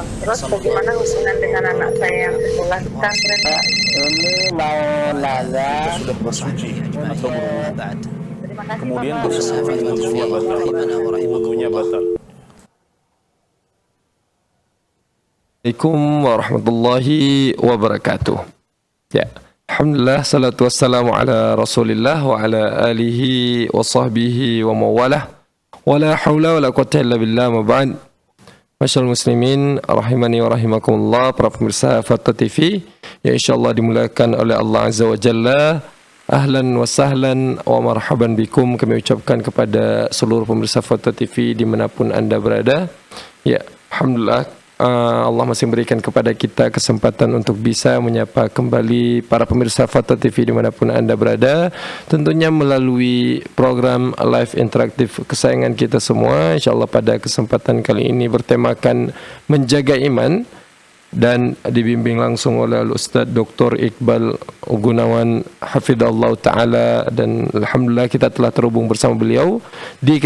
Terus bagaimana hubungan dengan anak saya yang sekolah di pesantren? Ini mau nanya. sudah bersuci atau berwudu, Terima kasih kemudian Bapak. bersuci, wudunya batal. Wudunya batal. Assalamualaikum warahmatullahi wabarakatuh. Ya, alhamdulillah salatu wassalamu ala Rasulillah wa ala alihi wa sahbihi wa mawalah. Wala haula wala quwwata illa billah, ma ba'd. Masyaallah muslimin rahimani wa rahimakumullah, para pemirsa Fathah TV yang insyaallah dimuliakan oleh Allah Azza wa Jalla. Ahlan wa sahlan wa marhaban bikum, kami ucapkan kepada seluruh pemirsa Fathah TV dimanapun anda berada. Ya, alhamdulillah Allah masih memberikan kepada kita kesempatan untuk bisa menyapa kembali para pemirsa Fathah TV dimanapun anda berada, tentunya melalui program live interaktif kesayangan kita semua. InsyaAllah pada kesempatan kali ini bertemakan menjaga iman dan dibimbing langsung oleh Ustaz Dr. Iqbal Gunawan hafizallahu taala, dan alhamdulillah kita telah terhubung bersama beliau di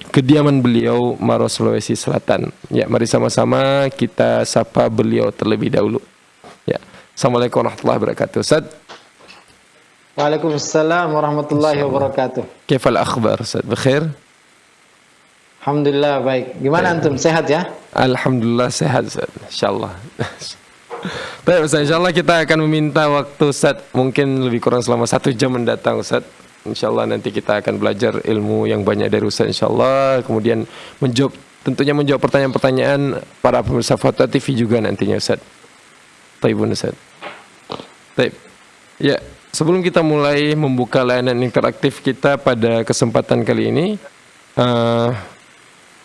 kediaman beliau Maros, Sulawesi Selatan. Ya, mari sama-sama kita sapa beliau terlebih dahulu. Ya. Assalamualaikum warahmatullahi wabarakatuh. Ustaz. Waalaikumsalam warahmatullahi wabarakatuh. Kaifal akhbar Ustaz? Bikhair? Alhamdulillah baik. Gimana antum, sehat ya? Alhamdulillah sehat Ustaz, insyaallah. Baik Ustaz, insyaallah kita akan meminta waktu Ustaz mungkin lebih kurang selama 1 jam mendatang Ustaz. Insyaallah nanti kita akan belajar ilmu yang banyak dari Ustaz insyaallah. Kemudian tentunya menjawab pertanyaan-pertanyaan para pemirsa Fathah TV juga nantinya Ustaz. Baikun Ustaz. Baik. Ya, sebelum kita mulai membuka layanan interaktif kita pada kesempatan kali ini,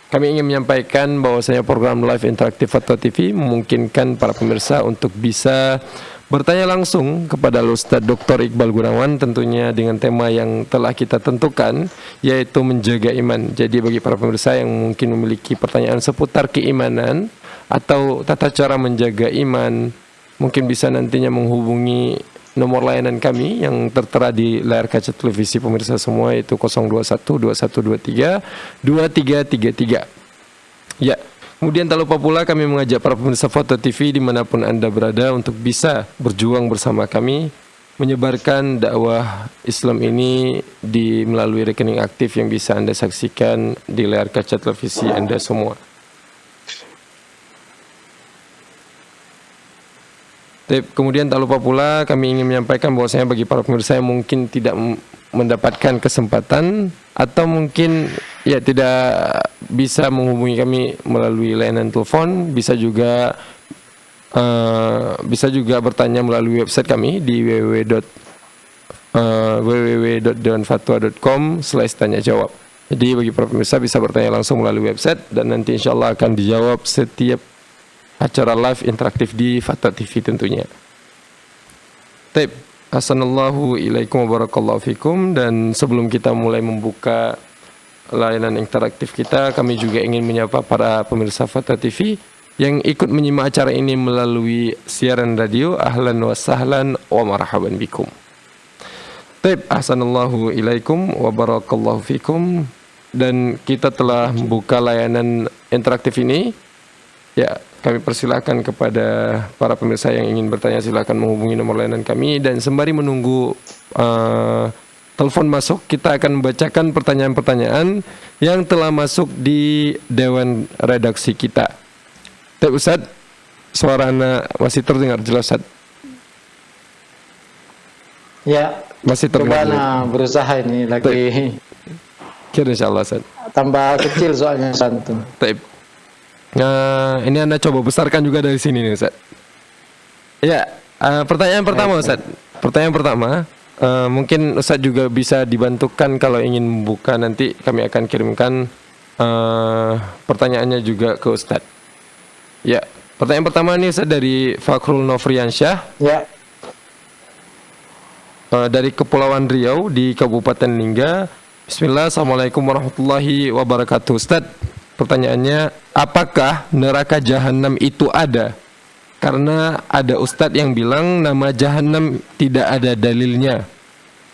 kami ingin menyampaikan bahwasanya program live interaktif Fathah TV memungkinkan para pemirsa untuk bisa bertanya langsung kepada Ustaz Dr. Iqbal Gunawan, tentunya dengan tema yang telah kita tentukan, yaitu menjaga iman. Jadi bagi para pemirsa yang mungkin memiliki pertanyaan seputar keimanan atau tata cara menjaga iman, mungkin bisa nantinya menghubungi nomor layanan kami yang tertera di layar kaca televisi pemirsa semua, yaitu 021 2123 2333. Ya, kemudian tak lupa pula kami mengajak para pemirsa Fathah TV dimanapun anda berada untuk bisa berjuang bersama kami menyebarkan dakwah Islam ini melalui rekening aktif yang bisa anda saksikan di layar kaca televisi anda semua. Kemudian tak lupa pula kami ingin menyampaikan bahwasanya bagi para pemirsa yang mungkin tidak mendapatkan kesempatan atau mungkin ya tidak bisa menghubungi kami melalui layanan telepon, bisa juga bertanya melalui website kami di www.dewanfatwa.com/tanya jawab. Jadi bagi para pemirsa bisa bertanya langsung melalui website dan nanti insyaallah akan dijawab setiap acara live interaktif di Fathah TV tentunya. Taib, Assalamualaikum ilaikum warahmatullahi fikum. Dan sebelum kita mulai membuka layanan interaktif kita, kami juga ingin menyapa para pemirsa Fathah TV yang ikut menyimak acara ini melalui siaran radio. Ahlan wa sahlan wa marhaban bikum. Taib, Assalamualaikum ilaikum warahmatullahi fikum. Dan kita telah membuka layanan interaktif ini. Ya, kami persilahkan kepada para pemirsa yang ingin bertanya, silakan menghubungi nomor layanan kami. Dan sembari menunggu telepon masuk, kita akan membacakan pertanyaan-pertanyaan yang telah masuk di dewan redaksi kita. Tep Ustaz, suara Anda masih terdengar jelas Ustaz? Ya, masih terdengar. Coba berusaha ini lagi. Kira insyaallah Ustaz. Tambah kecil soalnya santu. Tep. Nah, ini Anda coba besarkan juga dari sini nih Ustaz. Ya, pertanyaan pertama Ustaz. Pertanyaan pertama, mungkin Ustaz juga bisa dibantukan kalau ingin membuka, nanti kami akan kirimkan pertanyaannya juga ke Ustaz. Ya, pertanyaan pertama ini Ustaz dari Fakrul Nofriansyah. Ya. Dari Kepulauan Riau di Kabupaten Lingga. Bismillah, Assalamualaikum warahmatullahi wabarakatuh. Ustaz, pertanyaannya, apakah neraka jahanam itu ada? Karena ada ustadz yang bilang nama jahanam tidak ada dalilnya.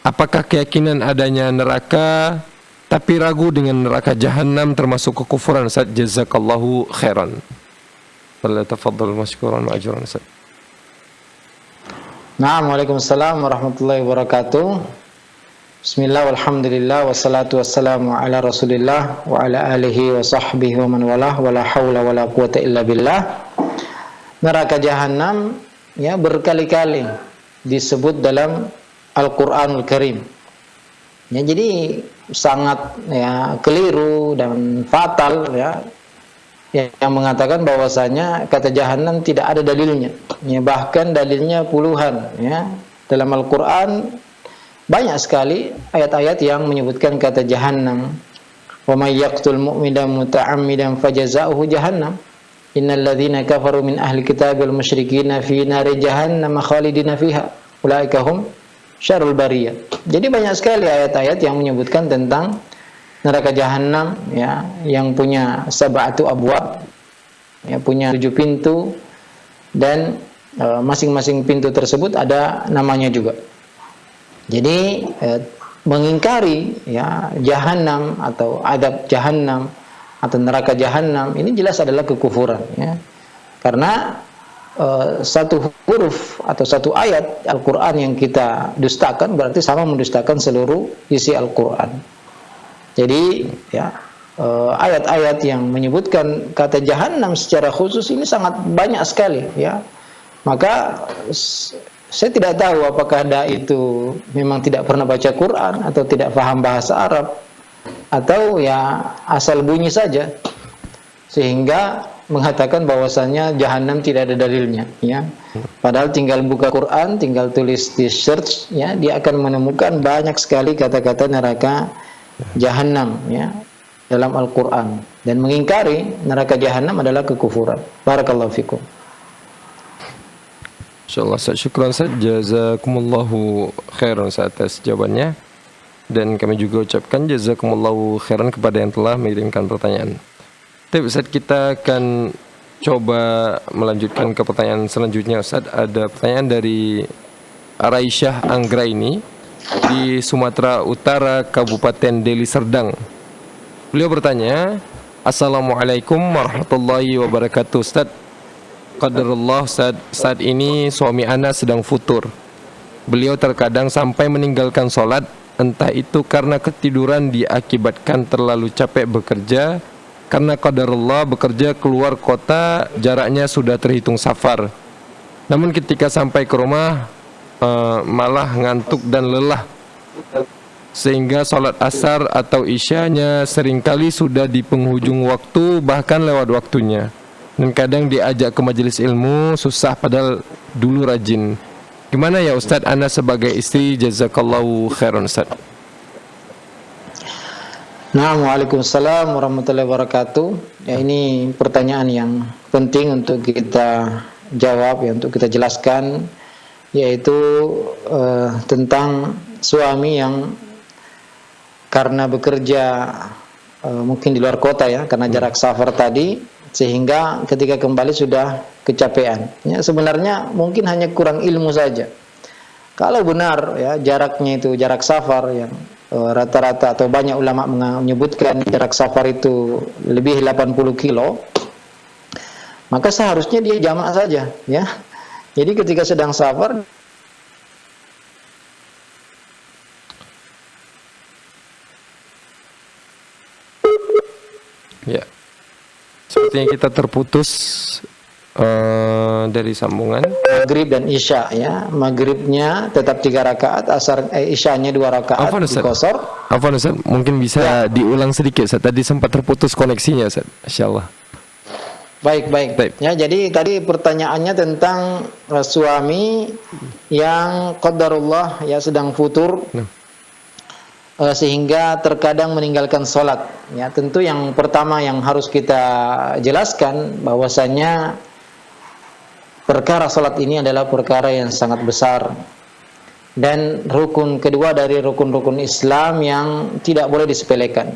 Apakah keyakinan adanya neraka tapi ragu dengan neraka jahanam termasuk kekufuran? Ustaz, jazakallahu khairan. Falyatafaddal mashkuran ma'juran Ustaz. Naam, waalaikumsalam warahmatullahi wabarakatuh. Bismillah, walhamdulillah, wassalatu wassalamu ala rasulillah wa ala alihi wa sahbihi wa man walah, wa la hawla wa la quwata illa billah. Neraka jahanam ya berkali-kali disebut dalam Al-Qur'anul Karim. Ya, jadi sangat ya keliru dan fatal ya yang mengatakan bahwasanya kata jahanam tidak ada dalilnya. Ya, bahkan dalilnya puluhan ya. Dalam Al-Qur'an banyak sekali ayat-ayat yang menyebutkan kata jahannam. Wa may yaqtul mu'mina muta'ammidan fajaza'uhu jahannam. Innal ladzina kafaru min ahli kitabil musyrikin fi nari jahannam khalidina fiha. Ulaika hum syarrul bariyah. Jadi banyak sekali ayat-ayat yang menyebutkan tentang neraka jahanam ya, yang punya sab'atu abwab. Ya, punya 7 pintu dan masing-masing pintu tersebut ada namanya juga. Jadi mengingkari ya jahanam atau adab jahanam atau neraka jahanam ini jelas adalah kekufuran ya. Karena satu huruf atau satu ayat Al-Qur'an yang kita dustakan berarti sama mendustakan seluruh isi Al-Qur'an. Jadi ya ayat-ayat yang menyebutkan kata jahanam secara khusus ini sangat banyak sekali ya. Maka saya tidak tahu apakah dai itu memang tidak pernah baca Quran atau tidak paham bahasa Arab atau ya asal bunyi saja sehingga mengatakan bahwasannya jahanam tidak ada dalilnya ya. Padahal tinggal buka Quran, tinggal tulis di search ya, dia akan menemukan banyak sekali kata-kata neraka jahanam ya dalam Al-Qur'an, dan mengingkari neraka jahanam adalah kekufuran. Barakallahu fikum. Insyaallah Ustaz, syukran Ustaz, jazakumullahu khairan Ustaz atas jawabannya, dan kami juga ucapkan jazakumullahu khairan kepada yang telah mengirimkan pertanyaan. Tapi Ustaz, kita akan coba melanjutkan ke pertanyaan selanjutnya Ustaz. Ada pertanyaan dari Araisyah Anggraini di Sumatera Utara, Kabupaten Deli Serdang. Beliau bertanya, Assalamualaikum warahmatullahi wabarakatuh Ustaz. Qadarullah Ustaz, saat ini suami ana sedang futur. Beliau terkadang sampai meninggalkan sholat, entah itu karena ketiduran diakibatkan terlalu capek bekerja, karena qadarullah bekerja keluar kota, jaraknya sudah terhitung safar. Namun ketika sampai ke rumah malah ngantuk dan lelah, sehingga sholat asar atau isyanya seringkali sudah di penghujung waktu, bahkan lewat waktunya. Dan kadang diajak ke majelis ilmu susah padahal dulu rajin. Gimana ya Ustaz, ana sebagai istri? Jazakallahu khairan Ustaz. Nah, waalaikumsalam warahmatullahi wabarakatuh. Ya, ini pertanyaan yang penting untuk kita jawab ya, untuk kita jelaskan, yaitu tentang suami yang karena bekerja mungkin di luar kota ya, karena jarak safar tadi, sehingga ketika kembali sudah kecapean. Ya, sebenarnya mungkin hanya kurang ilmu saja. Kalau benar ya jaraknya itu jarak safar yang rata-rata atau banyak ulama menyebutkan jarak safar itu lebih 80 kilo, maka seharusnya dia jamak saja ya. Jadi ketika sedang safar ya, sepertinya kita terputus dari sambungan. maghrib dan isya ya. Maghribnya tetap 3 rakaat, isyanya 2 rakaat dikosor. Afwan Ustaz, mungkin bisa diulang sedikit Ustaz, tadi sempat terputus koneksinya Ustaz. Insyaallah. Baik. Ya, jadi tadi pertanyaannya tentang suami yang qadarullah ya sedang futur. Sehingga terkadang meninggalkan sholat ya. Tentu yang pertama yang harus kita jelaskan bahwasanya perkara sholat ini adalah perkara yang sangat besar, dan rukun kedua dari rukun-rukun Islam yang tidak boleh disepelekan.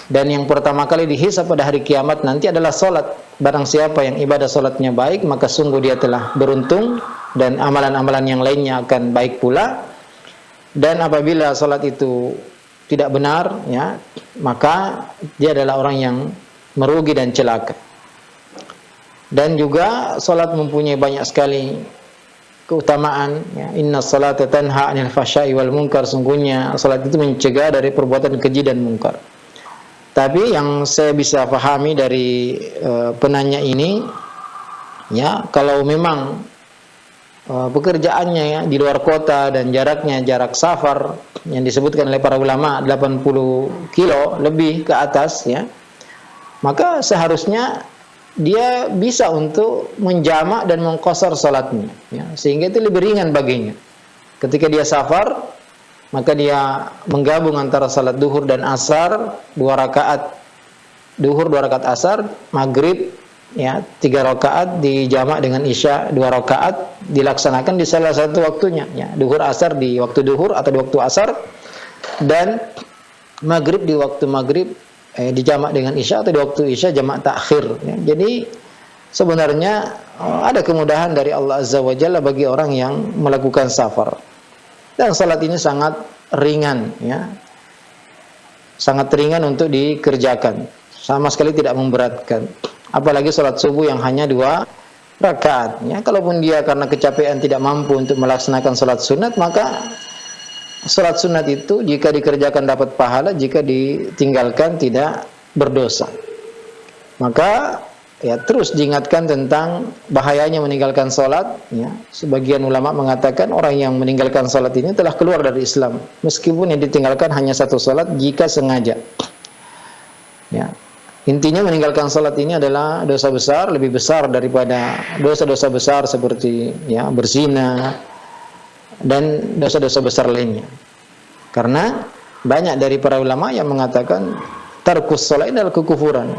Dan yang pertama kali dihisab pada hari kiamat nanti adalah sholat. Barang siapa yang ibadah sholatnya baik, maka sungguh dia telah beruntung, dan amalan-amalan yang lainnya akan baik pula. Dan apabila sholat itu tidak benar ya, maka dia adalah orang yang merugi dan celaka. Dan juga salat mempunyai banyak sekali keutamaan, ya. Inna salata tanha 'anil fahsya'i wal munkar, sungguhnya salat itu mencegah dari perbuatan keji dan mungkar. Tapi yang saya bisa pahami dari penanya ini, ya, kalau memang pekerjaannya ya di luar kota dan jaraknya jarak safar yang disebutkan oleh para ulama 80 kilo lebih ke atas, ya, maka seharusnya dia bisa untuk menjamak dan mengqashar salatnya, ya, sehingga itu lebih ringan baginya. Ketika dia safar, maka dia menggabung antara salat duhur dan asar, 2 rakaat duhur, 2 rakaat asar, maghrib, ya, 3 rakaat dijamak dengan isya 2 rakaat, dilaksanakan di salah satu waktunya, ya, duhur asar di waktu duhur atau di waktu asar, dan maghrib di waktu maghrib dijamak dengan isya atau di waktu isya jamak takhir, ya. Jadi sebenarnya ada kemudahan dari Allah Azza wa Jalla bagi orang yang melakukan safar. Dan salat ini sangat ringan, ya. Sangat ringan untuk dikerjakan. Sama sekali tidak memberatkan. Apalagi salat subuh yang hanya 2 rakaat, ya. Kalaupun dia karena kecapean tidak mampu untuk melaksanakan salat sunat, maka salat sunat itu jika dikerjakan dapat pahala, jika ditinggalkan tidak berdosa. Maka ya terus diingatkan tentang bahayanya meninggalkan salat, ya. Sebagian ulama mengatakan orang yang meninggalkan salat ini telah keluar dari Islam, meskipun yang ditinggalkan hanya 1 salat jika sengaja. Ya. Intinya meninggalkan salat ini adalah dosa besar, lebih besar daripada dosa-dosa besar seperti, ya, berzina dan dosa-dosa besar lainnya. Karena banyak dari para ulama yang mengatakan tarkus shalah adalah kekufuran,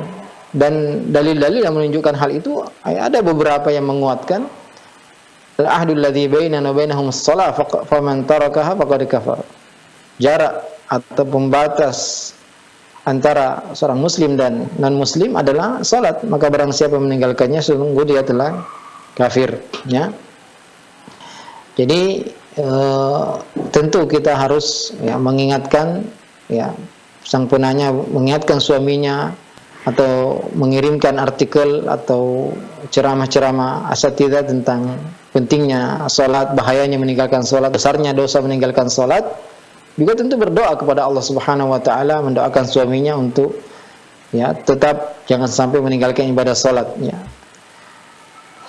dan dalil-dalil yang menunjukkan hal itu ada beberapa yang menguatkan al-ahdul ladzi bainana wa bainahum shalah faman tarakaha faqad kafar. Jarak atau pembatas antara seorang muslim dan non muslim adalah salat, maka barang siapa meninggalkannya sungguh dia telah kafir, ya. Jadi tentu kita harus, ya, mengingatkan, ya, sang penanya mengingatkan suaminya atau mengirimkan artikel atau ceramah-ceramah asatidzah tentang pentingnya salat, bahayanya meninggalkan salat, besarnya dosa meninggalkan salat. Juga tentu berdoa kepada Allah Subhanahu wa taala, mendoakan suaminya untuk, ya, tetap jangan sampai meninggalkan ibadah salat, ya.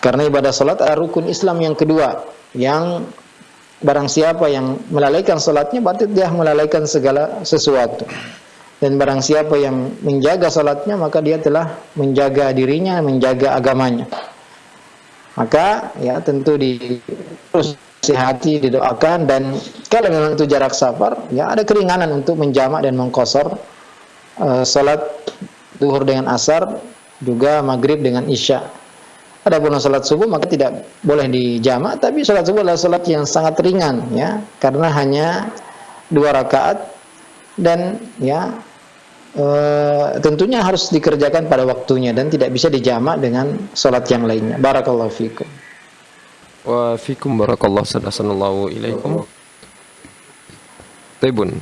Karena ibadah salat adalah rukun Islam yang kedua, yang barang siapa yang melalaikan salatnya berarti dia melalaikan segala sesuatu. Dan barang siapa yang menjaga salatnya maka dia telah menjaga dirinya, menjaga agamanya. Maka, ya, tentu terus hati didoakan, dan kalau memang itu jarak safar, ya, ada keringanan untuk menjamak dan mengqashar salat duhur dengan asar, juga maghrib dengan isya. Adapun salat subuh maka tidak boleh dijamak, tapi salat subuh adalah salat yang sangat ringan, ya, karena hanya 2 rakaat, dan, ya, tentunya harus dikerjakan pada waktunya dan tidak bisa dijamak dengan salat yang lainnya. Barakallahu fikum. Wa fikum barakallahu sallallahu ilaikum. Taibun.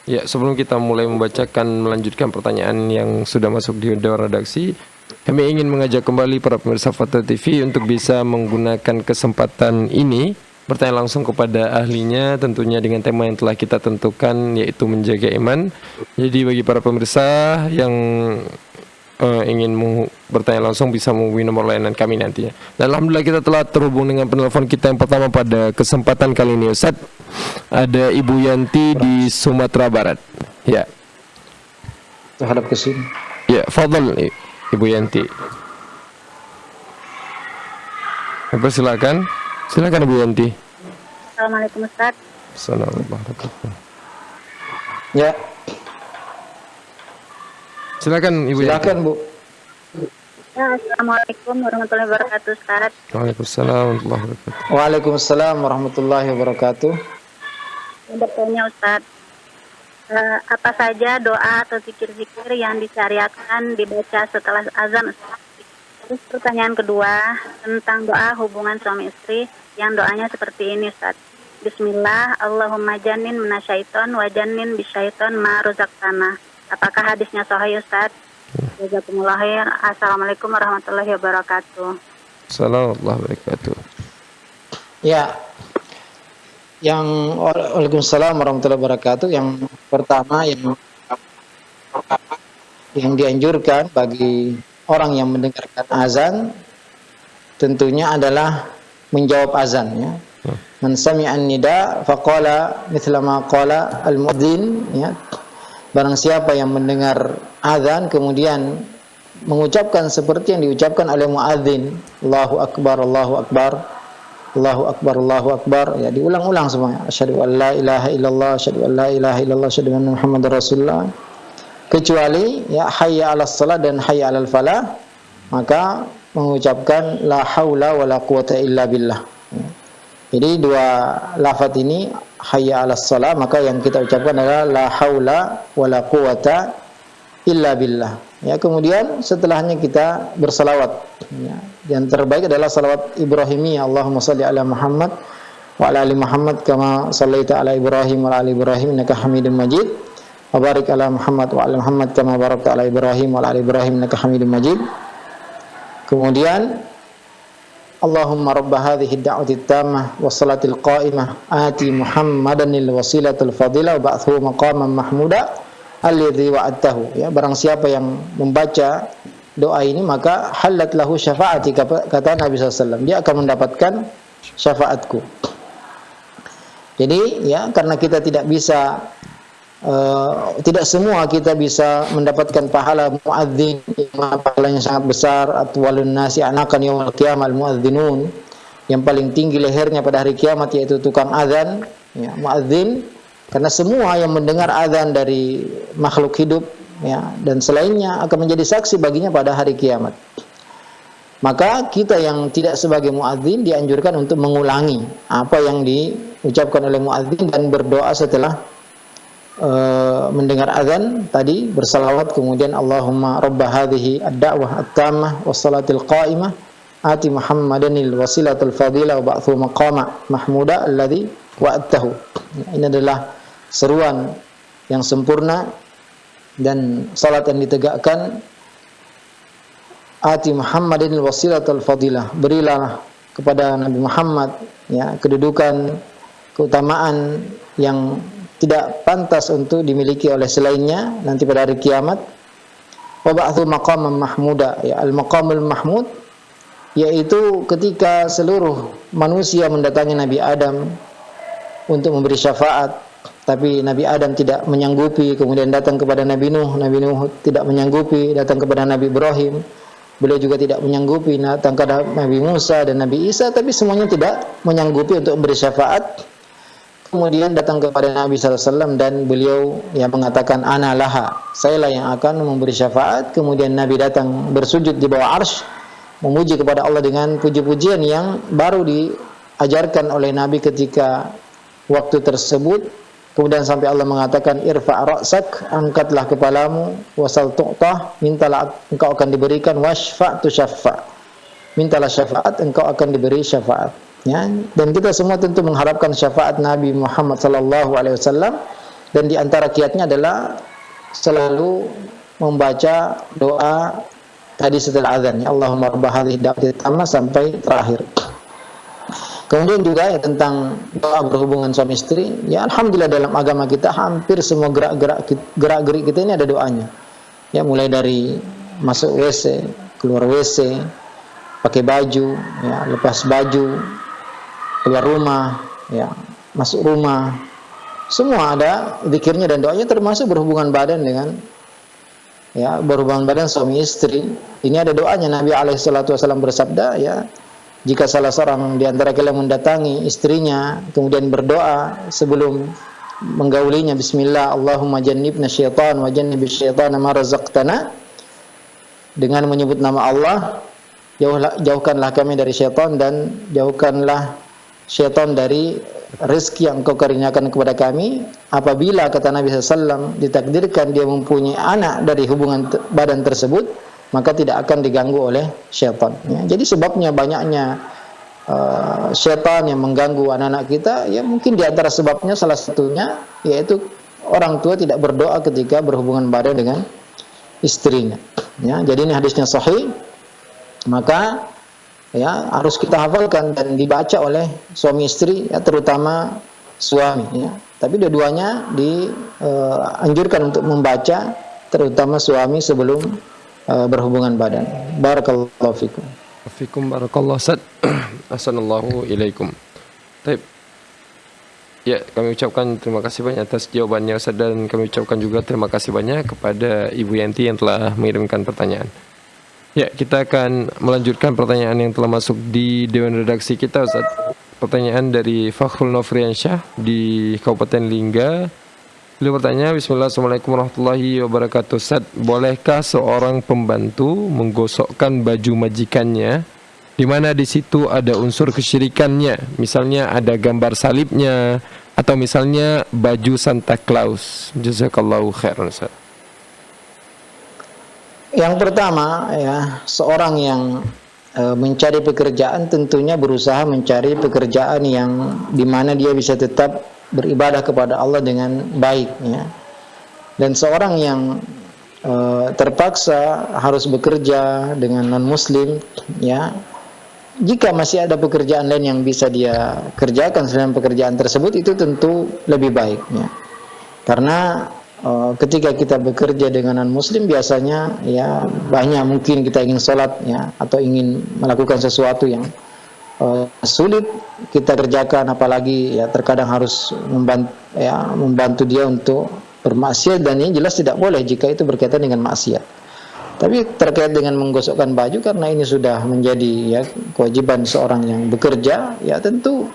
Ya, sebelum kita mulai melanjutkan pertanyaan yang sudah masuk di dewan redaksi, kami ingin mengajak kembali para pemirsa Fathah TV untuk bisa menggunakan kesempatan ini bertanya langsung kepada ahlinya, tentunya dengan tema yang telah kita tentukan, yaitu menjaga iman. Jadi bagi para pemirsa yang ingin bertanya langsung bisa menghubungi nomor layanan kami nantinya. Dan alhamdulillah kita telah terhubung dengan penelpon kita yang pertama pada kesempatan kali ini, Ustaz. Ada Ibu Yanti di Sumatera Barat. Ya. Terhadap ke sini. Ya, fadhal Ibu Yanti. Silakan. Silakan Ibu Yanti. Assalamualaikum Ustaz. Assalamualaikum. Ya. Silakan Ibu Yanti. Silakan, Bu. Ya, Assalamualaikum warahmatullahi wabarakatuh Ustaz. Waalaikumsalam warahmatullahi wabarakatuh. Waalaikumsalam warahmatullahi wabarakatuh. Bertanya Ustaz, apa saja doa atau zikir-zikir yang disyariatkan dibaca setelah azan Ustaz? Terus pertanyaan kedua tentang doa hubungan suami istri yang doanya seperti ini Ustaz. Bismillah, Allahumma jannin minasyaiton wa jannin bisyaiton ma razaqtana. Apakah hadisnya sahih Ustaz? Jazakumullah khair. Assalamualaikum warahmatullahi wabarakatuh. Assalamualaikum warahmatullahi wabarakatuh. Ya, Waalaikumsalam warahmatullahi wabarakatuh. Yang pertama yang dianjurkan bagi orang yang mendengarkan azan tentunya adalah menjawab azan, ya. Man sami'an nida faqala mithla ma qala al-muadzin, ya. Barang siapa yang mendengar azan kemudian mengucapkan seperti yang diucapkan oleh muadzin, Allahu akbar, Allahu akbar, Allahu akbar, Allahu akbar, ya, diulang-ulang semuanya. Asyhadu an la ilaha illallah, asyhadu an la ilaha illallah, asyhadu anna Muhammadar Rasulullah. Kecuali ya hayya 'alas shalah dan hayya 'alal falah, maka mengucapkan la haula wala quwata illa billah. Jadi dua lafaz ini hayya 'alas shalah, maka yang kita ucapkan adalah la haula wala quwata illa billah. Ya, kemudian setelahnya kita bersalawat. Ya, yang terbaik adalah salawat Ibrahimiyah. Allahumma shalli ala Muhammad wa ala ali Muhammad kama shallaita ala Ibrahim wa ala ali Ibrahim innaka Hamidum Majid. Wa barik ala Muhammad wa ala Muhammad kama barakta ala Ibrahim wa ala ali Ibrahim innaka Hamidum Majid. Kemudian Allahumma rabba hadhihi ad-da'wati at-tammah was-salatil qa'imah ati Muhammadanil wasilatul fadilah wa ba'athu maqaman mahmuda alladzi wa'adtahu. Ya, barang siapa yang membaca doa ini maka halat lahu syafaati, kata Nabi SAW, dia akan mendapatkan syafaatku. Jadi ya, karena kita tidak bisa tidak semua kita bisa mendapatkan pahala muadzin yang pahalanya sangat besar. Atwalun nasi anakan yaumil qiyamah al-muadzinun, yang paling tinggi lehernya pada hari kiamat yaitu tukang azan, ya, muadzin. Karena semua yang mendengar azan dari makhluk hidup, ya, dan selainnya akan menjadi saksi baginya pada hari kiamat. Maka kita yang tidak sebagai muadzin dianjurkan untuk mengulangi apa yang diucapkan oleh muadzin dan berdoa setelah mendengar azan tadi, bersalawat, kemudian Allahumma rabba hadhihi ad-da'wah at-tammah was-salatil qa'imah ati Muhammadanil wasilatul fadilah wa ba'thu maqama mahmuda alladzi wa'adtahu. Ini adalah seruan yang sempurna dan salat yang ditegakkan. Ati Muhammadin wasilatul fadilah, berilah kepada Nabi Muhammad, ya, kedudukan, keutamaan yang tidak pantas untuk dimiliki oleh selainnya nanti pada hari kiamat. Wa ba'thu maqaman mahmuda, ya, al-maqamul mahmud yaitu ketika seluruh manusia mendatangi Nabi Adam untuk memberi syafaat, tapi Nabi Adam tidak menyanggupi, kemudian datang kepada Nabi Nuh tidak menyanggupi, datang kepada Nabi Ibrahim, beliau juga tidak menyanggupi, datang kepada Nabi Musa dan Nabi Isa, tapi semuanya tidak menyanggupi untuk memberi syafaat. Kemudian datang kepada Nabi SAW dan beliau yang mengatakan ana laha, sayalah yang akan memberi syafaat. Kemudian Nabi datang bersujud di bawah arsy, memuji kepada Allah dengan puji-pujian yang baru diajarkan oleh Nabi ketika waktu tersebut. Kemudian sampai Allah mengatakan irfa' ra'sak, angkatlah kepalamu, wasal tu'tah, mintalah engkau akan diberikan, washfa' tusyaffa', mintalah syafaat engkau akan diberi syafaat. Ya, dan kita semua tentu mengharapkan syafaat Nabi Muhammad SAW, dan di antara kiatnya adalah selalu membaca doa tadi setelah azan, ya, Allahumma rabb hadhihi ad-da'wati at-tammah sampai terakhir. Kemudian juga ya, tentang doa berhubungan suami istri, ya alhamdulillah dalam agama kita hampir semua gerak-gerik kita ini ada doanya. Ya, mulai dari masuk WC, keluar WC, pakai baju, ya, lepas baju, keluar rumah, ya, masuk rumah, semua ada zikirnya dan doanya, termasuk berhubungan badan dengan, ya, berhubungan badan suami istri. Ini ada doanya. Nabi SAW bersabda, ya, jika salah seorang di antara kalian mendatangi istrinya kemudian berdoa sebelum menggaulinya, bismillah, Allahumma jannibna syaitan wa jannibish syaitana ma razaqtana, dengan menyebut nama Allah, jauhkanlah kami dari syaitan dan jauhkanlah syaitan dari rezeki yang engkau karuniakan kepada kami. Apabila, kata Nabi SAW, ditakdirkan dia mempunyai anak dari hubungan badan tersebut, maka tidak akan diganggu oleh syaitan. Ya, jadi sebabnya banyaknya syaitan yang mengganggu anak-anak kita, ya mungkin di antara sebabnya salah satunya yaitu orang tua tidak berdoa ketika berhubungan badan dengan istrinya. Ya, jadi ini hadisnya sahih, maka ya harus kita hafalkan dan dibaca oleh suami istri, ya, terutama suami, ya. Tapi dua-duanya dianjurkan untuk membaca, terutama suami sebelum berhubungan badan. Barakallahu fikum. Fikum barakallahu Ustaz. Assalamualaikum ilaikum. Baik. Ya, kami ucapkan terima kasih banyak atas jawabannya Ustaz, dan kami ucapkan juga terima kasih banyak kepada Ibu Yanti yang telah mengirimkan pertanyaan. Ya, kita akan melanjutkan pertanyaan yang telah masuk di Dewan Redaksi kita, Ustaz. Pertanyaan dari Fakhrul Nofriansyah di Kabupaten Lingga. Beliau bertanya, Bismillah, Assalamualaikum warahmatullahi wabarakatuh. Ustaz, bolehkah seorang pembantu menggosokkan baju majikannya di mana di situ ada unsur kesyirikannya? Misalnya ada gambar salibnya, atau misalnya baju Santa Claus. Jazakallahu khairan, Ustaz. Yang pertama, ya, seorang yang mencari pekerjaan tentunya berusaha mencari pekerjaan yang dimana dia bisa tetap beribadah kepada Allah dengan baik, ya. Dan seorang yang terpaksa harus bekerja dengan non muslim, ya, jika masih ada pekerjaan lain yang bisa dia kerjakan selain pekerjaan tersebut, itu tentu lebih baik, ya. Karena ketika kita bekerja dengan non-muslim, biasanya ya banyak mungkin kita ingin sholat, ya, atau ingin melakukan sesuatu yang sulit kita kerjakan, apalagi ya terkadang harus membantu dia untuk bermaksiat, dan ini jelas tidak boleh jika itu berkaitan dengan maksiat. Tapi terkait dengan menggosokkan baju, karena ini sudah menjadi, ya, kewajiban seorang yang bekerja, ya tentu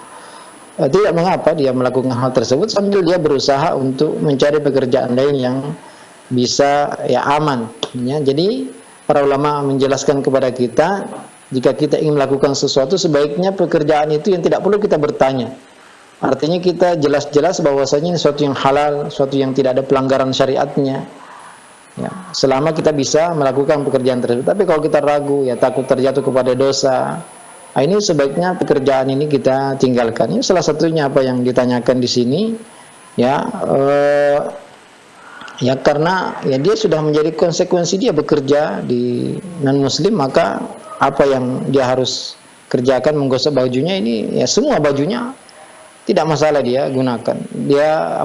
tidak mengapa dia melakukan hal tersebut sambil dia berusaha untuk mencari pekerjaan lain yang bisa, ya, aman, ya. Jadi para ulama menjelaskan kepada kita, jika kita ingin melakukan sesuatu, sebaiknya pekerjaan itu yang tidak perlu kita bertanya. Artinya kita jelas-jelas bahwasanya ini sesuatu yang halal, sesuatu yang tidak ada pelanggaran syariatnya, ya, selama kita bisa melakukan pekerjaan tersebut. Tapi kalau kita ragu, ya, takut terjatuh kepada dosa, ini sebaiknya pekerjaan ini kita tinggalkan. Ini salah satunya apa yang ditanyakan di sini, ya, ya karena ya dia sudah menjadi konsekuensi dia bekerja di non muslim, maka apa yang dia harus kerjakan, menggosok bajunya ini, ya semua bajunya tidak masalah dia gunakan. Dia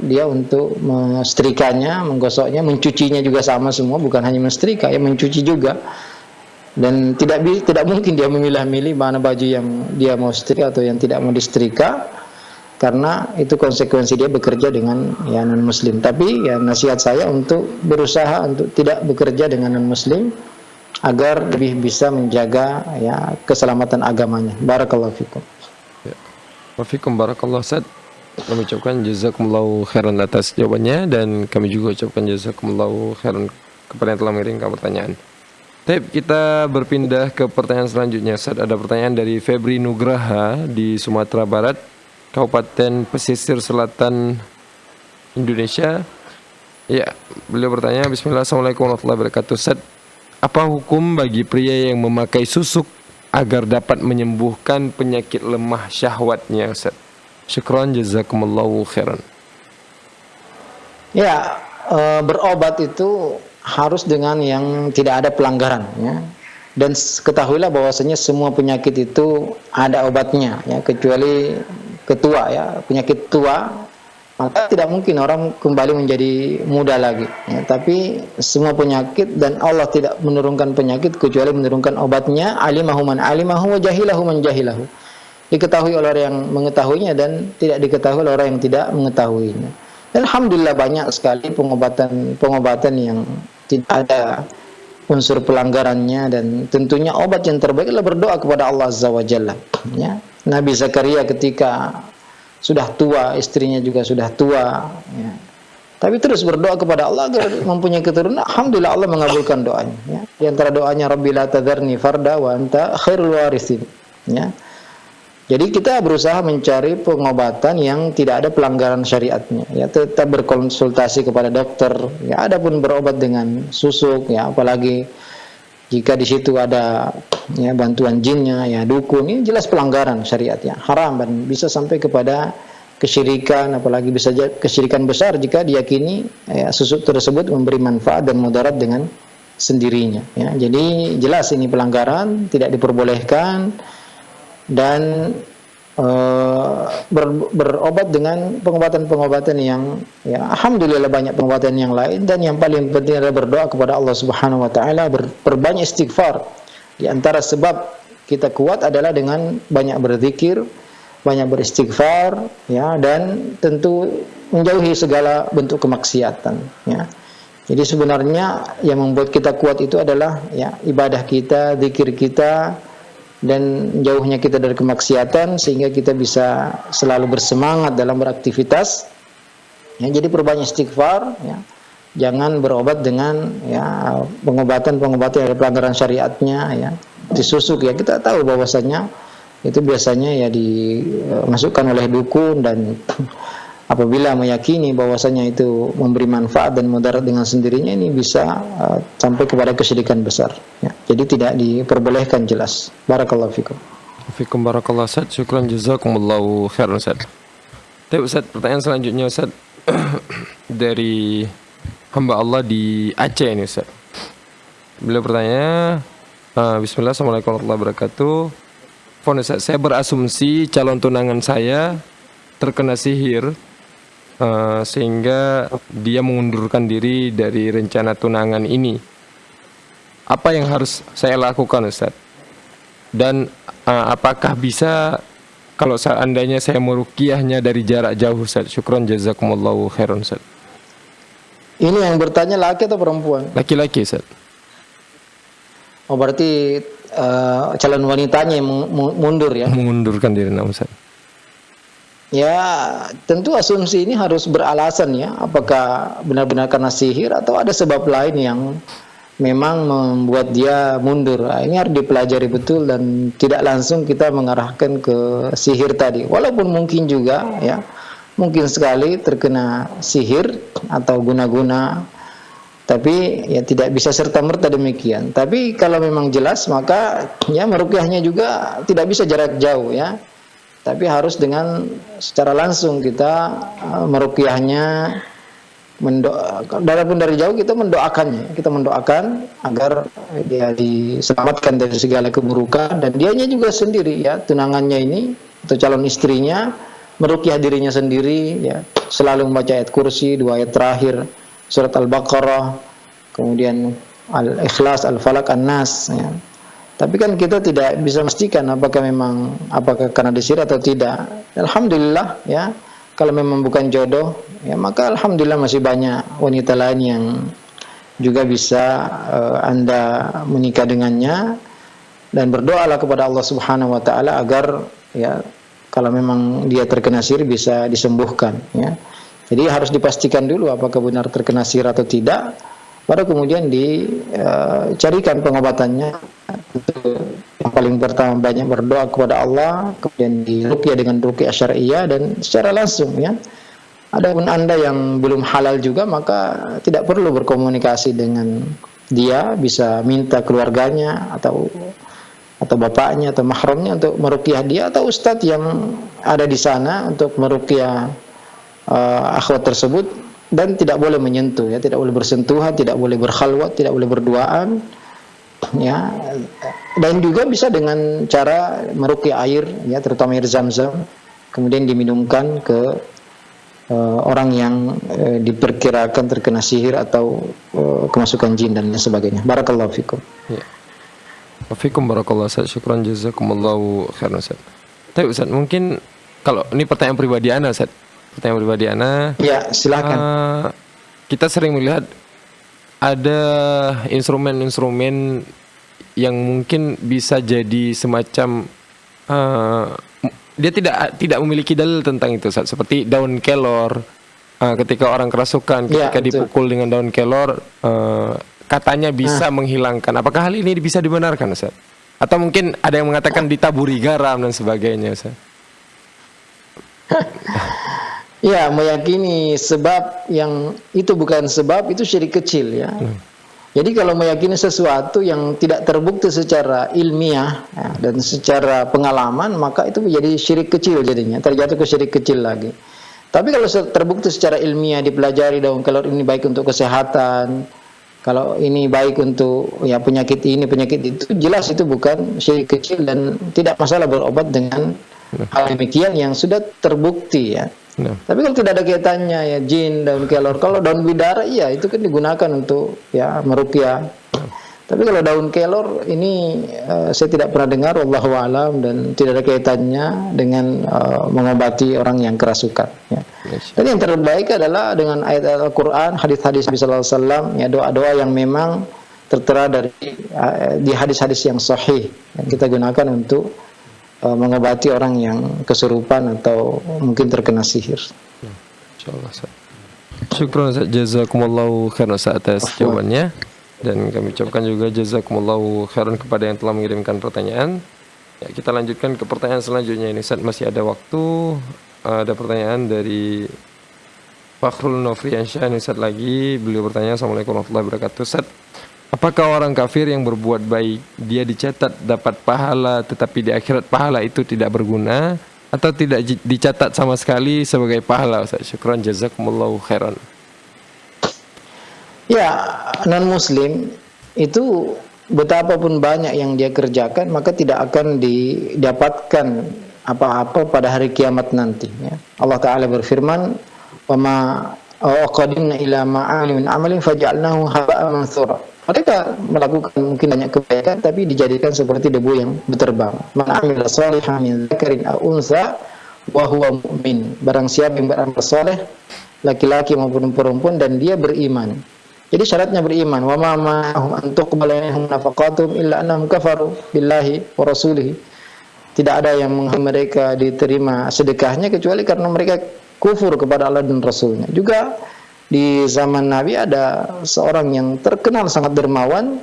dia untuk mensetrikanya, menggosoknya, mencucinya juga sama semua, bukan hanya mensetrika, ya mencuci juga. Dan tidak mungkin dia memilah-milih mana baju yang dia mau setrika atau yang tidak mau disetrika, karena itu konsekuensi dia bekerja dengan, ya, non muslim. Tapi ya nasihat saya untuk berusaha untuk tidak bekerja dengan non muslim agar lebih bisa menjaga, ya, keselamatan agamanya. Barakallahu fikum. Ya. Wafikum barakallahu Ustaz. Kami ucapkan jazakumullahu khairan atas jawabannya, dan kami juga ucapkan jazakumullahu khairan kepada yang telah mengirimkan pertanyaan. Baik, kita berpindah ke pertanyaan selanjutnya. Ustaz, ada pertanyaan dari Febri Nugraha di Sumatera Barat, Kabupaten Pesisir Selatan, Indonesia. Ya, beliau bertanya, Bismillah, Assalamualaikum warahmatullahi wabarakatuh. Ustaz, apa hukum bagi pria yang memakai susuk agar dapat menyembuhkan penyakit lemah syahwatnya, Ustaz? Syukran, jazakumullahu khairan. Ya, berobat itu harus dengan yang tidak ada pelanggaran, ya. Dan ketahuilah bahwasanya semua penyakit itu ada obatnya, ya, kecuali ketua, ya, penyakit tua, maka tidak mungkin orang kembali menjadi muda lagi, ya. Tapi semua penyakit, dan Allah tidak menurunkan penyakit kecuali menurunkan obatnya. Alimahu man alimahu wa jahilahu man jahilahu. Diketahui oleh orang yang mengetahuinya dan tidak diketahui oleh orang yang tidak mengetahuinya. Dan alhamdulillah banyak sekali pengobatan yang tidak ada unsur pelanggarannya, dan tentunya obat yang terbaik adalah berdoa kepada Allah Azza wa Jalla, ya. Nabi Zakaria ketika sudah tua, istrinya juga sudah tua, ya, tapi terus berdoa kepada Allah agar mempunyai keturunan. Alhamdulillah Allah mengabulkan doanya, ya. Di antara doanya, Rabbi la tadharni farda wa anta khairul warithin, ya. Jadi kita berusaha mencari pengobatan yang tidak ada pelanggaran syariatnya, ya, tetap berkonsultasi kepada dokter, ya. Adapun berobat dengan susuk, ya, apalagi jika di situ ada, ya, bantuan jinnya, ya, dukun, ini jelas pelanggaran syariatnya, haram, dan bisa sampai kepada kesyirikan, apalagi bisa kesyirikan besar jika diyakini, ya, susuk tersebut memberi manfaat dan mudarat dengan sendirinya. Ya. Jadi jelas ini pelanggaran, tidak diperbolehkan, dan berobat dengan pengobatan-pengobatan yang ya alhamdulillah banyak pengobatan yang lain, dan yang paling penting adalah berdoa kepada Allah Subhanahu wa taala, berbanyak istighfar. Di antara sebab kita kuat adalah dengan banyak berzikir, banyak beristighfar, ya, dan tentu menjauhi segala bentuk kemaksiatan, ya. Jadi sebenarnya yang membuat kita kuat itu adalah ya ibadah kita, zikir kita, dan jauhnya kita dari kemaksiatan, sehingga kita bisa selalu bersemangat dalam beraktivitas. Ya, jadi perbanyak istighfar, ya. Jangan berobat dengan ya pengobatan-pengobatan yang ada pelanggaran syariatnya, ya. Disusuk, ya, kita tahu bahwasanya itu biasanya ya dimasukkan oleh dukun, dan apabila meyakini bahwasanya itu memberi manfaat dan mudarat dengan sendirinya, ini bisa sampai kepada kesyirikan besar. Ya. Jadi tidak diperbolehkan jelas. Barakallahu fikum. Fikum barakallahu Ustaz. Syukran jazakumullahu khairan Ustaz. Tapi Ustaz, pertanyaan selanjutnya Ustaz dari hamba Allah di Aceh ini Ustaz. Beliau bertanya, Bismillah, Assalamualaikum warahmatullahi wabarakatuh. Ustaz, saya berasumsi calon tunangan saya terkena sihir, sehingga dia mengundurkan diri dari rencana tunangan ini. Apa yang harus saya lakukan Ustaz? Dan apakah bisa kalau seandainya saya meruqyahnya dari jarak jauh Ustaz? Syukran jazakumullahu khairan Ustaz. Ini yang bertanya laki atau perempuan? Laki-laki Ustaz. Oh, berarti calon wanitanya yang mundur, ya? Mengundurkan diri, Ustaz. Ya, tentu asumsi ini harus beralasan, ya. Apakah benar-benar karena sihir atau ada sebab lain yang memang membuat dia mundur. Nah, ini harus dipelajari betul, dan tidak langsung kita mengarahkan ke sihir tadi. Walaupun mungkin juga, ya, mungkin sekali terkena sihir atau guna-guna, tapi ya tidak bisa serta-merta demikian. Tapi kalau memang jelas, maka ya meruqyahnya juga tidak bisa jarak jauh, ya. Tapi harus dengan secara langsung kita meruqyahnya, walaupun dari jauh kita mendoakannya, kita mendoakan agar dia diselamatkan dari segala keburukan, dan dianya juga sendiri, ya, tunangannya ini atau calon istrinya meruqyah dirinya sendiri, ya, selalu membaca ayat kursi, 2 ayat terakhir surat Al-Baqarah, kemudian Al-Ikhlas, Al-Falaq, An-Nas, ya. Tapi kan kita tidak bisa memastikan apakah karena disihir atau tidak. Alhamdulillah, ya, kalau memang bukan jodoh, ya, maka alhamdulillah masih banyak wanita lain yang juga bisa Anda menikah dengannya, dan berdoalah kepada Allah Subhanahu wa taala agar, ya, kalau memang dia terkena sihir bisa disembuhkan, ya. Jadi harus dipastikan dulu apakah benar terkena sihir atau tidak, baru kemudian dicarikan pengobatannya. Yang paling pertama banyak berdoa kepada Allah, kemudian diruqyah dengan ruqyah syar'iyyah dan secara langsung, ya. Adapun Anda yang belum halal juga, maka tidak perlu berkomunikasi dengan dia, bisa minta keluarganya atau bapaknya atau mahramnya untuk meruqyah dia, atau ustadz yang ada di sana untuk meruqyah akhwat tersebut, dan tidak boleh menyentuh, ya, tidak boleh bersentuhan, tidak boleh berkhalwat, tidak boleh berduaan, ya. Dan juga bisa dengan cara meruqyah air, ya, terutama air Zam-Zam, kemudian diminumkan ke orang yang diperkirakan terkena sihir atau kemasukan jin dan lain sebagainya. Barakallahu fikum. Ya. Wafikum barakallahu Ustaz. Syukran jazakumullahu khairan Ustaz. Tapi Ustaz, mungkin kalau ini pertanyaan pribadi ana Ustaz. Pertanyaan pribadi ana. Ya, silakan. Kita sering melihat ada instrumen-instrumen yang mungkin bisa jadi semacam dia tidak memiliki dalil tentang itu Ustaz. Seperti daun kelor, ketika orang kerasukan, ketika dipukul dengan daun kelor, katanya bisa menghilangkan. Apakah hal ini bisa dibenarkan Ustaz? Atau mungkin ada yang mengatakan ditaburi garam dan sebagainya Ustaz? Ya, meyakini sebab yang itu bukan sebab, itu syirik kecil, ya. Jadi kalau meyakini sesuatu yang tidak terbukti secara ilmiah, ya, dan secara pengalaman, maka itu menjadi syirik kecil jadinya, terjatuh ke syirik kecil lagi. Tapi kalau terbukti secara ilmiah, dipelajari daun kelor ini baik untuk kesehatan, Kalau ini baik untuk ya penyakit ini, penyakit itu, jelas itu bukan syirik kecil dan tidak masalah berobat dengan hal demikian yang sudah terbukti ya. Tapi kalau tidak ada kaitannya ya jin, daun kelor, kalau daun bidara iya itu kan digunakan untuk ya meruqyah. Tapi kalau daun kelor ini saya tidak pernah dengar, wallahu alam, dan tidak ada kaitannya dengan mengobati orang yang kerasukan ya. Dan yang terbaik adalah dengan ayat Al-Qur'an, hadis-hadis Nabi sallallahu alaihi wasallam, ya doa-doa yang memang tertera dari di hadis-hadis yang sahih yang kita gunakan untuk mengobati orang yang kesurupan atau mungkin terkena sihir. Insyaallah. Syukran Ustaz, jazakumullahu khairan atas jawabannya, dan kami ucapkan juga jazakumullahu khairan kepada yang telah mengirimkan pertanyaan. Ya, kita lanjutkan ke pertanyaan selanjutnya ini Ustaz, masih ada waktu. Ada pertanyaan dari Fakhrul Nofriansyah ini Ustaz lagi. Beliau bertanya, Assalamualaikum warahmatullahi wabarakatuh. Ustaz, apakah orang kafir yang berbuat baik dia dicatat dapat pahala tetapi di akhirat pahala itu tidak berguna, atau tidak dicatat sama sekali sebagai pahala Ustaz? Syukran jazakumullahu khairan. Ya, non muslim itu betapapun banyak yang dia kerjakan maka tidak akan didapatkan apa-apa pada hari kiamat nanti ya. Allah Ta'ala berfirman, wa ma qadimna ila ma'ali min amalin faj'alnahu haba'an mansura. Mereka melakukan mungkin banyak kebaikan tapi dijadikan seperti debu yang berterbang. Man 'amila shalihan min dzakarin aw unsa wa huwa mu'min. Barang siapa yang beramal saleh, laki-laki maupun perempuan, dan dia beriman. Jadi syaratnya beriman. Wa ma ma'ahum an tuqbala minhum nafaqatuhum illa annahum kafaru billahi wa rasulihi. Tidak ada yang mereka diterima sedekahnya kecuali karena mereka kufur kepada Allah dan Rasulnya. Juga di zaman Nabi ada seorang yang terkenal sangat dermawan,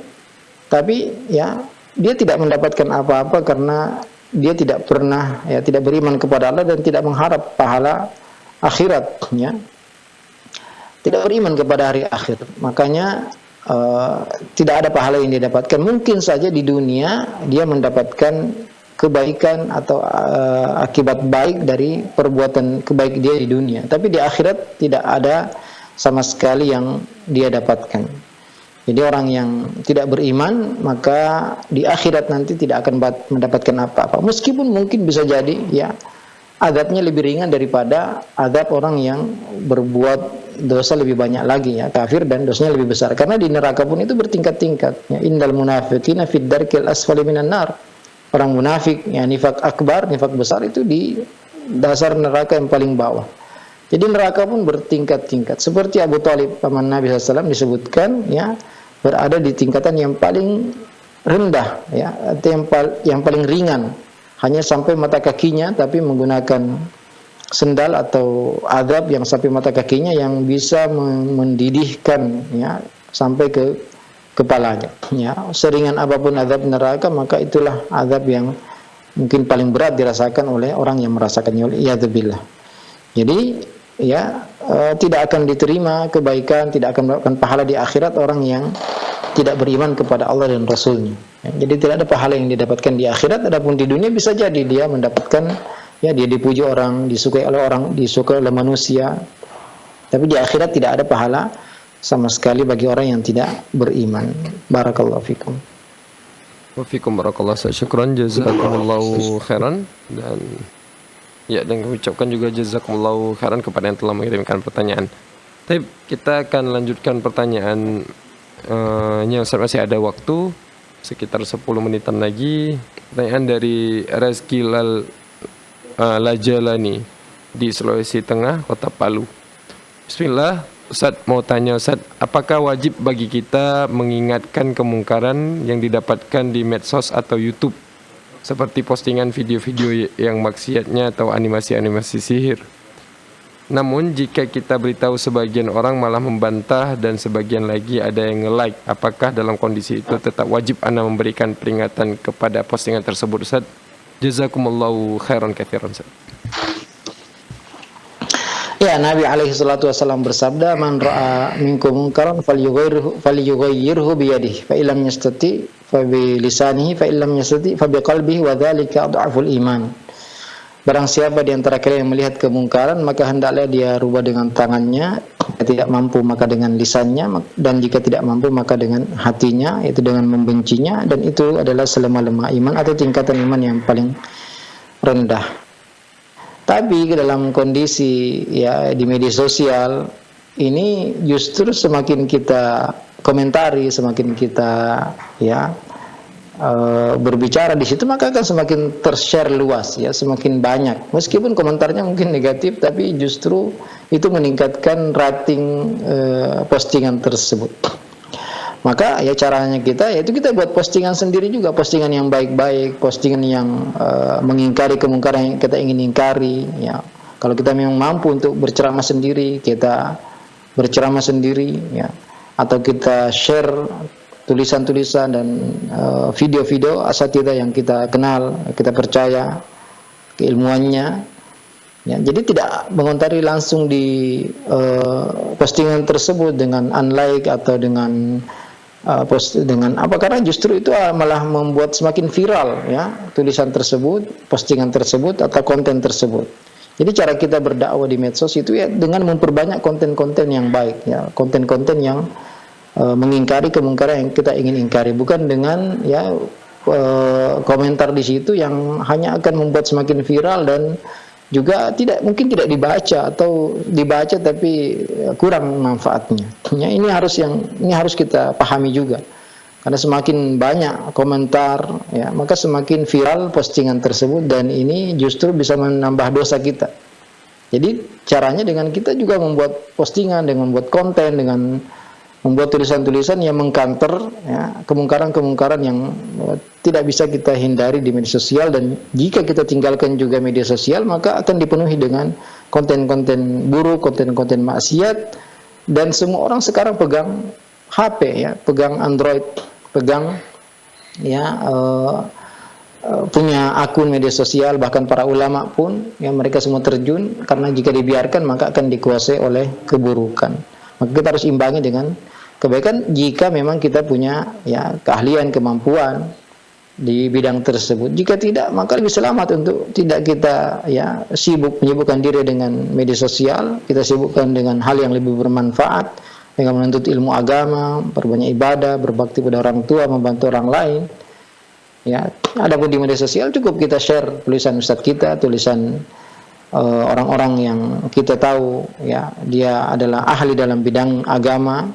tapi ya dia tidak mendapatkan apa-apa karena dia tidak pernah ya tidak beriman kepada Allah dan tidak mengharap pahala akhiratnya. Tidak beriman kepada hari akhir. Makanya tidak ada pahala yang dia dapatkan. Mungkin saja di dunia dia mendapatkan kebaikan atau akibat baik dari perbuatan kebaik dia di dunia, tapi di akhirat tidak ada sama sekali yang dia dapatkan. Jadi orang yang tidak beriman maka di akhirat nanti tidak akan mendapatkan apa-apa, meskipun mungkin bisa jadi ya azabnya lebih ringan daripada azab orang yang berbuat dosa lebih banyak lagi ya, kafir, dan dosanya lebih besar, karena di neraka pun itu bertingkat-tingkat ya. Innal munafiqina fid darkil asfali minan nar. Orang munafik, ya nifak akbar, nifak besar itu di dasar neraka yang paling bawah. Jadi neraka pun bertingkat-tingkat. Seperti Abu Thalib, paman Nabi SAW, disebutkan ya berada di tingkatan yang paling rendah, ya, atau yang paling ringan, hanya sampai mata kakinya, tapi menggunakan sendal atau azab yang sampai mata kakinya yang bisa mendidihkan ya sampai ke kepalanya ya. Seringan apapun azab neraka, maka itulah azab yang mungkin paling berat dirasakan oleh orang yang merasakannya, iyadzubillah. Jadi ya tidak akan diterima kebaikan, tidak akan mendapatkan pahala di akhirat orang yang tidak beriman kepada Allah dan Rasulnya ya. Jadi tidak ada pahala yang didapatkan di akhirat. Adapun di dunia bisa jadi dia mendapatkan ya, dia dipuji orang, disukai oleh orang, disukai oleh manusia, tapi di akhirat tidak ada pahala sama sekali bagi orang yang tidak beriman. Barakallahu fikum. Wa fikum barakallahu. Syukran jazakumullahu khairan, dan ya, dan kami ucapkan juga jazakumullahu khairan kepada yang telah mengirimkan pertanyaan. Tapi kita akan lanjutkan pertanyaan Ustaz, masih ada waktu sekitar 10 menitan lagi. Pertanyaan dari Rezki Lajalani di Sulawesi Tengah, Kota Palu. Bismillah. Ustaz, mau tanya Ustaz, apakah wajib bagi kita mengingatkan kemungkaran yang didapatkan di medsos atau YouTube, seperti postingan video-video yang maksiatnya atau animasi-animasi sihir? Namun jika kita beritahu, sebagian orang malah membantah dan sebagian lagi ada yang nge-like, apakah dalam kondisi itu tetap wajib Anda memberikan peringatan kepada postingan tersebut Ustaz? Jazakumullahu khairan katsiran Ustaz. Ya, Nabi alaihi salatu wasallam bersabda, man ra'a minkum munkaran falyughayyirhu biyadihi, fa illam yastati fa bi lisanihi, fa illam yastati fa bi qalbihi, wa dzalika adhaful iman. barang siapa di antara kalian yang melihat kemungkaran, maka hendaklah dia rubah dengan tangannya, jika tidak mampu maka dengan lisannya, dan jika tidak mampu maka dengan hatinya, yaitu dengan membencinya, dan itu adalah selemah-lemah iman atau tingkatan iman yang paling rendah. Tapi dalam kondisi ya di media sosial ini justru semakin kita komentari, semakin kita ya berbicara di situ, maka akan semakin tershare luas ya, semakin banyak. Meskipun komentarnya mungkin negatif, tapi justru itu meningkatkan rating postingan tersebut. Maka ya caranya kita yaitu kita buat postingan sendiri juga, postingan yang baik-baik, postingan yang mengingkari kemungkaran yang kita ingin ingkari ya. Kalau kita memang mampu untuk berceramah sendiri, kita berceramah sendiri ya, atau kita share tulisan-tulisan dan video-video asatidzah yang kita kenal, kita percaya keilmuannya ya. Jadi tidak mengomentari langsung di postingan tersebut dengan unlike atau dengan dengan apa, karena justru itu malah membuat semakin viral ya tulisan tersebut, postingan tersebut atau konten tersebut. Jadi cara kita berdakwah di medsos itu ya dengan memperbanyak konten-konten yang baik ya, konten-konten yang mengingkari kemungkaran yang kita ingin ingkari, bukan dengan ya komentar di situ yang hanya akan membuat semakin viral dan juga mungkin tidak dibaca atau dibaca tapi kurang manfaatnya. Ya, ini harus kita pahami juga. Karena semakin banyak komentar ya, maka semakin viral postingan tersebut, dan ini justru bisa menambah dosa kita. Jadi caranya dengan kita juga membuat postingan, dengan membuat konten, dengan membuat tulisan-tulisan yang mengcounter ya, kemungkaran-kemungkaran yang tidak bisa kita hindari di media sosial. Dan jika kita tinggalkan juga media sosial, maka akan dipenuhi dengan konten-konten buruk, konten-konten maksiat. Dan semua orang sekarang pegang HP ya, pegang Android, pegang ya punya akun media sosial. Bahkan para ulama pun ya, mereka semua terjun, karena jika dibiarkan maka akan dikuasai oleh keburukan. Maka kita harus imbangi dengan kebaikan jika memang kita punya ya keahlian, kemampuan di bidang tersebut. Jika tidak, maka lebih selamat untuk tidak kita ya menyibukkan diri dengan media sosial. Kita sibukkan dengan hal yang lebih bermanfaat, dengan menuntut ilmu agama, perbanyak ibadah, berbakti pada orang tua, membantu orang lain. Ya, adapun di media sosial cukup kita share tulisan ustadz kita, tulisan orang-orang yang kita tahu ya dia adalah ahli dalam bidang agama.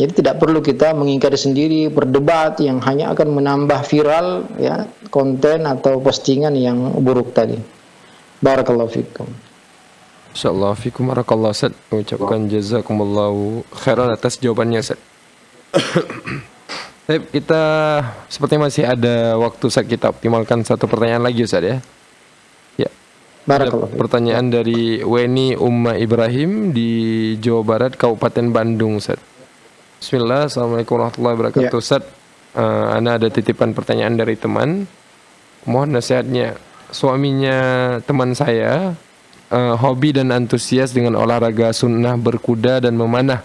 Jadi tidak perlu kita mengingkari sendiri, berdebat yang hanya akan menambah viral ya konten atau postingan yang buruk tadi. Barakallahu fikum. Insyaallah fikum barakallahu Ustaz. Ucapkan jazakumullahu khairan atas jawabannya Ustaz. Baik, kita sepertinya masih ada waktu Ustaz, kita optimalkan satu pertanyaan lagi Ustaz ya. Ya. Ada pertanyaan dari Weni Umma Ibrahim di Jawa Barat, Kabupaten Bandung Ustaz. Bismillah, assalamualaikum warahmatullahi wabarakatuh ya. Ustaz, ana ada titipan pertanyaan dari teman. Mohon nasihatnya. Suaminya teman saya hobi dan antusias dengan olahraga sunnah berkuda dan memanah,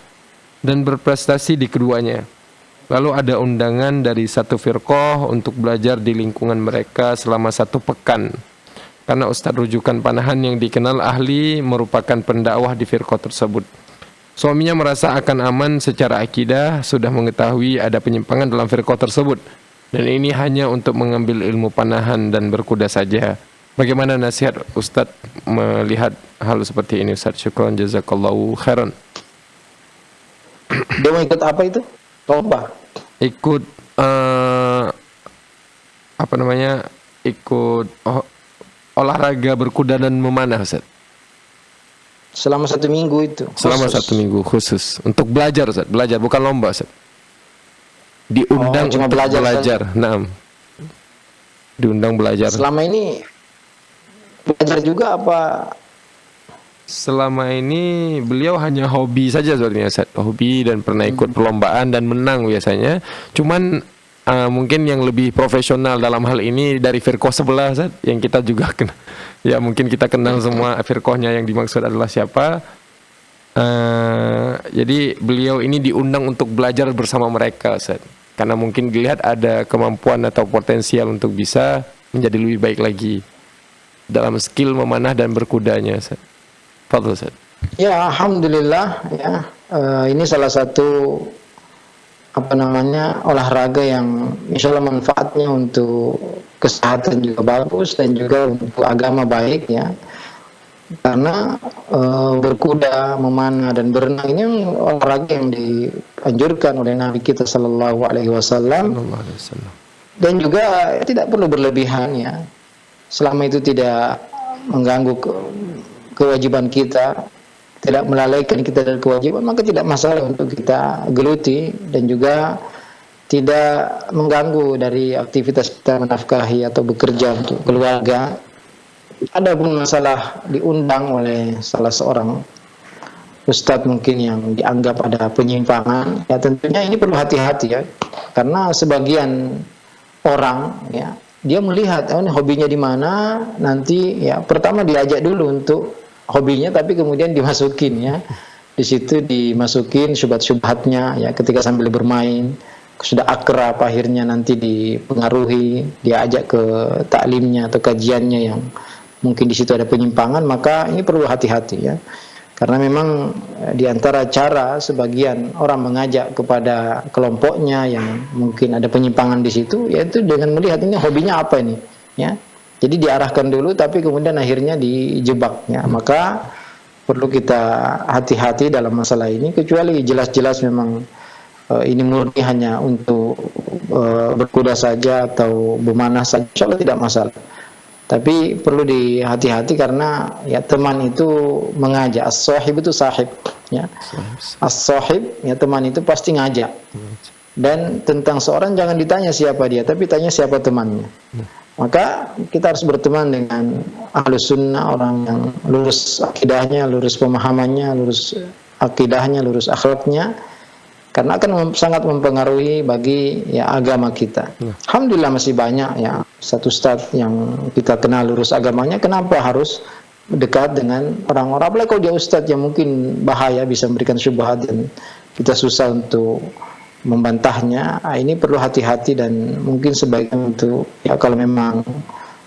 dan berprestasi di keduanya. Lalu ada undangan dari satu firqah untuk belajar di lingkungan mereka selama 1 pekan. Karena ustadz rujukan panahan yang dikenal ahli merupakan pendakwah di firqah tersebut. Suaminya merasa akan aman secara akidah, sudah mengetahui ada penyimpangan dalam firqah tersebut, dan ini hanya untuk mengambil ilmu panahan dan berkuda saja. Bagaimana nasihat ustadz melihat hal seperti ini Ustadz? Syukran jazakallahu khairan. Dia mau ikut apa itu? Lomba? Ikut ikut olahraga berkuda dan memanah Ustaz. Selama 1 minggu itu? Selama 1 minggu khusus untuk belajar Ustaz, belajar bukan lomba Ustaz. Diundang untuk belajar. Naam. Diundang belajar. Selama ini belajar juga apa? Selama ini beliau hanya hobi saja sebenarnya Ustaz. Hobi dan pernah ikut perlombaan dan menang biasanya. Cuman mungkin yang lebih profesional dalam hal ini dari firqah sebelah Ustaz, yang kita juga ya mungkin kita kenal semua firqahnya yang dimaksud adalah siapa. Jadi beliau ini diundang untuk belajar bersama mereka Ustaz. Karena mungkin dilihat ada kemampuan atau potensial untuk bisa menjadi lebih baik lagi. dalam skill memanah dan berkudanya, Ustaz? Fadhil, Ustaz. Ya, alhamdulillah ya. Ini salah satu olahraga yang insya Allah manfaatnya untuk kesehatan juga bagus dan juga untuk agama baik ya. Karena berkuda, memanah dan berenang ini olahraga yang dianjurkan oleh Nabi kita Sallallahu Alaihi Wasallam. Dan juga tidak perlu berlebihan ya. Selama itu tidak mengganggu kewajiban kita, tidak melalaikan kita dari kewajiban, maka tidak masalah untuk kita geluti dan juga tidak mengganggu dari aktivitas kita menafkahi atau bekerja untuk keluarga. Ada pun masalah diundang oleh salah seorang ustadz mungkin yang dianggap ada penyimpangan, ya tentunya ini perlu hati-hati ya, karena sebagian orang ya dia melihat hobinya di mana, nanti ya pertama diajak dulu untuk hobinya, tapi kemudian dimasukin ya, di situ dimasukin syubhat-syubhatnya ya, ketika sambil bermain sudah akrab akhirnya nanti dipengaruhi, diajak ke taklimnya atau kajiannya yang mungkin di situ ada penyimpangan, maka ini perlu hati-hati ya. Karena memang di antara cara sebagian orang mengajak kepada kelompoknya yang mungkin ada penyimpangan di situ, yaitu dengan melihat ini hobinya apa ini, ya. Jadi diarahkan dulu, tapi kemudian akhirnya dijebaknya. Maka perlu kita hati-hati dalam masalah ini, kecuali jelas-jelas memang ini murni hanya untuk berkuda saja atau memanah saja, insya Allah tidak masalah. Tapi perlu dihati-hati karena ya teman itu mengajak, as-sahib itu sahib ya. As-sahib ya teman itu pasti ngajak. Dan tentang seorang jangan ditanya siapa dia, tapi tanya siapa temannya. Maka kita harus berteman dengan ahlus sunnah, orang yang lurus akidahnya, lurus pemahamannya, lurus akidahnya, lurus akhlaknya, karena akan sangat mempengaruhi bagi ya agama kita. Alhamdulillah masih banyak ya satu ustaz yang kita kenal lurus agamanya, kenapa harus dekat dengan orang-orang, apalagi kalau dia ustaz yang mungkin bahaya, bisa memberikan syubhat dan kita susah untuk membantahnya. Ini perlu hati-hati dan mungkin sebaiknya untuk ya kalau memang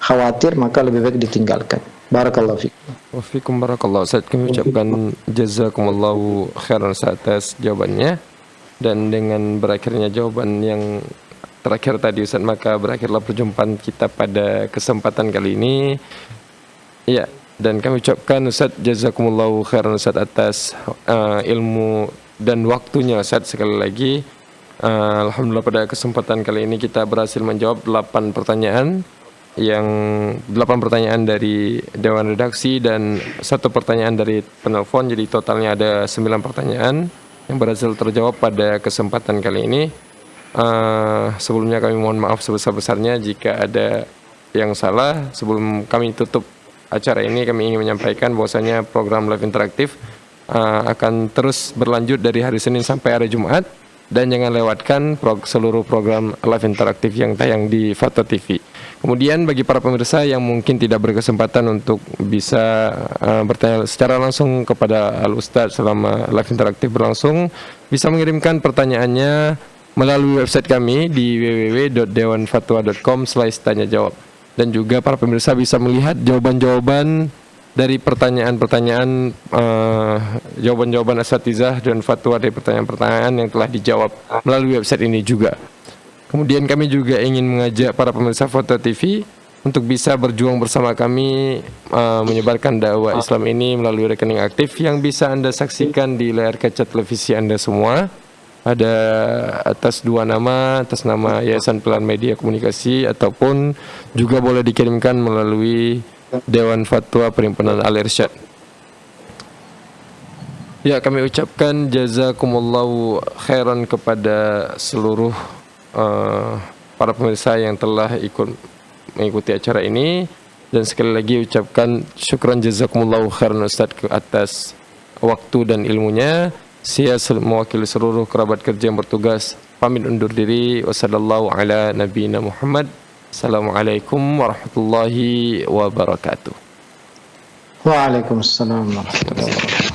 khawatir maka lebih baik ditinggalkan. Barakallahu fikum. Wa fikum barakallahu. Ustaz, kami ucapkan jazakumullahu khairan atas jawabannya. Dan dengan berakhirnya jawaban yang terakhir tadi Ustaz, maka berakhirlah perjumpaan kita pada kesempatan kali ini. Ya, dan kami ucapkan Ustaz jazakumullahu khairan Ustaz atas ilmu dan waktunya Ustaz sekali lagi. Alhamdulillah pada kesempatan kali ini kita berhasil menjawab 8 pertanyaan dari Dewan Redaksi dan 1 pertanyaan dari penelpon, jadi totalnya ada 9 pertanyaan yang berhasil terjawab pada kesempatan kali ini. Sebelumnya kami mohon maaf sebesar-besarnya jika ada yang salah. Sebelum kami tutup acara ini, kami ingin menyampaikan bahwasanya program live interaktif akan terus berlanjut dari hari Senin sampai hari Jumat, dan jangan lewatkan seluruh program live interaktif yang tayang di Fatwa TV. Kemudian bagi para pemirsa yang mungkin tidak berkesempatan untuk bisa bertanya secara langsung kepada Al-Ustadz selama live interaktif berlangsung, bisa mengirimkan pertanyaannya melalui website kami di www.dewanfatwa.com/tanyajawab. Dan juga para pemirsa bisa melihat jawaban-jawaban dari pertanyaan-pertanyaan, jawaban-jawaban asatizah dan fatwa dari pertanyaan-pertanyaan yang telah dijawab melalui website ini juga. Kemudian kami juga ingin mengajak para pemirsa Fatwa TV untuk bisa berjuang bersama kami menyebarkan dakwah Islam ini melalui rekening aktif yang bisa Anda saksikan di layar kaca televisi Anda semua. Ada atas 2 nama, atas nama Yayasan Pelan Media Komunikasi, ataupun juga boleh dikirimkan melalui Dewan Fatwa Perhimpunan Al-Irsyad. Ya, kami ucapkan jazakumullahu khairan kepada seluruh para pemirsa yang telah ikut mengikuti acara ini, dan sekali lagi ucapkan syukran jazakumullahu khairan Ustaz atas waktu dan ilmunya. Saya mewakili seluruh kerabat kerja yang bertugas pamit undur diri. Wassallallahu ala nabiyina Muhammad. Assalamualaikum warahmatullahi wabarakatuh. Waalaikumsalam warahmatullahi wabarakatuh.